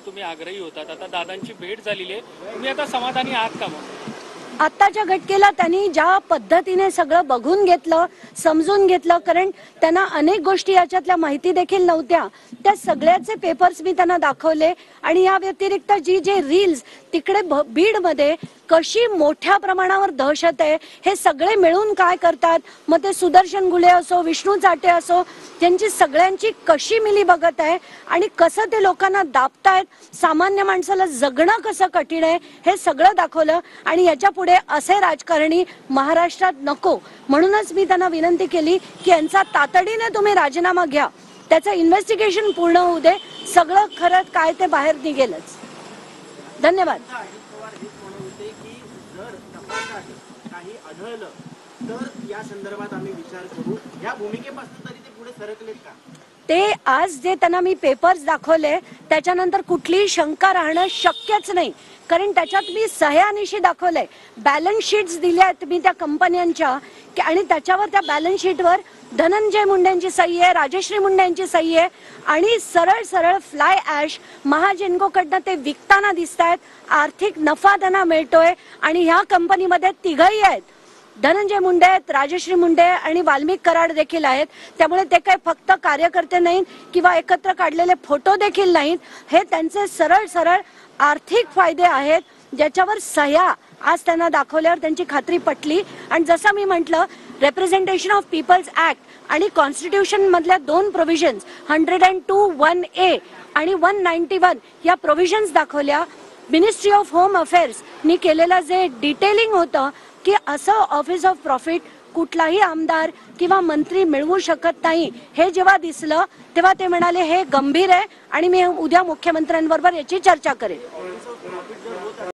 तुम्ही आग्रही होतात, आता दादांची भेट झालेली आहे, तुम्ही आता समाधानी आहात का मग? आत्ताच्या घटकेला त्यांनी ज्या पद्धतीने सगळं बघून घेतलं, समजून घेतलं, कारण त्यांना अनेक गोष्टी याच्यातल्या माहिती देखील नव्हत्या, त्या सगळ्याचे पेपर्स मी त्यांना दाखवले. आणि या व्यतिरिक्त जे रील्स तिकडे बीडमध्ये कशी मोठ्या प्रमाणावर दहशत आहे, हे सगळे मिळून काय करतात, मग ते सुदर्शन गुले असो, विष्णू चाटे असो, त्यांची सगळ्यांची कशी मिली बघत आहे आणि कसं ते लोकांना दाबतायत, सामान्य माणसाला जगणं कसं कठीण आहे, हे सगळं दाखवलं. आणि याच्या पुढे असे राजकारणी महाराष्ट्रात नको, म्हणूनच मी त्यांना विनंती केली की यांचा तातडीने तुम्ही राजीनामा घ्या, त्याचं इन्व्हेस्टिगेशन पूर्ण होऊ दे, सगळं खरं काय ते बाहेर निघेलच. धन्यवाद. काही आढळलं तर या संदर्भात आम्ही विचार करू, या भूमिकेपासून तरी ते पुढे सरकलेत का? ते आज जे त्यांना मी पेपर्स दाखवले त्याच्यानंतर कुठलीही शंका राहणं शक्यच नाही, कारण त्याच्यात मी सह्यानिशी दाखवलंय, बॅलन्स शीट्स दिल्यात मी त्या कंपन्यांच्या, आणि त्याच्यावर त्या बॅलन्स शीटवर धनंजय मुंडेंची सही आहे, राजश्री मुंडेंची सही आहे, आणि सरळ सरळ फ्लाय ॲश महाजेनकोकडनं ते विकताना दिसत आहेत, आर्थिक नफा त्यांना मिळतोय. आणि ह्या कंपनीमध्ये तिघही आहेत, धनंजय मुंडे आहेत, राजश्री मुंडे आणि वाल्मिक कराड देखील आहेत. त्यामुळे ते काही फक्त कार्यकर्ते नाहीत किंवा एकत्र काढलेले फोटो देखील नाहीत, हे त्यांचे सरळ सरळ आर्थिक फायदे आहेत, ज्याच्यावर सह्या आज त्यांना दाखवल्यावर त्यांची खात्री पटली. आणि जसं मी म्हटलं, रिप्रेझेंटेशन ऑफ पीपल्स ऍक्ट आणि कॉन्स्टिट्यूशन मधल्या दोन प्रोव्हिजन्स 102(1)A आणि 191 या प्रोव्हिजन्स दाखवल्या. मिनिस्ट्री ऑफ होम अफेअर्स नी केलेलं जे डिटेलिंग होतं की असं ऑफिस ऑफ प्रॉफिट कुठलाही आमदार किंवा मंत्री मिळवू शकत नाही, हे जेव्हा दिसलं तेव्हा ते म्हणाले हे गंभीर आहे आणि मी उद्या मुख्यमंत्र्यांबरोबर याची चर्चा करेन.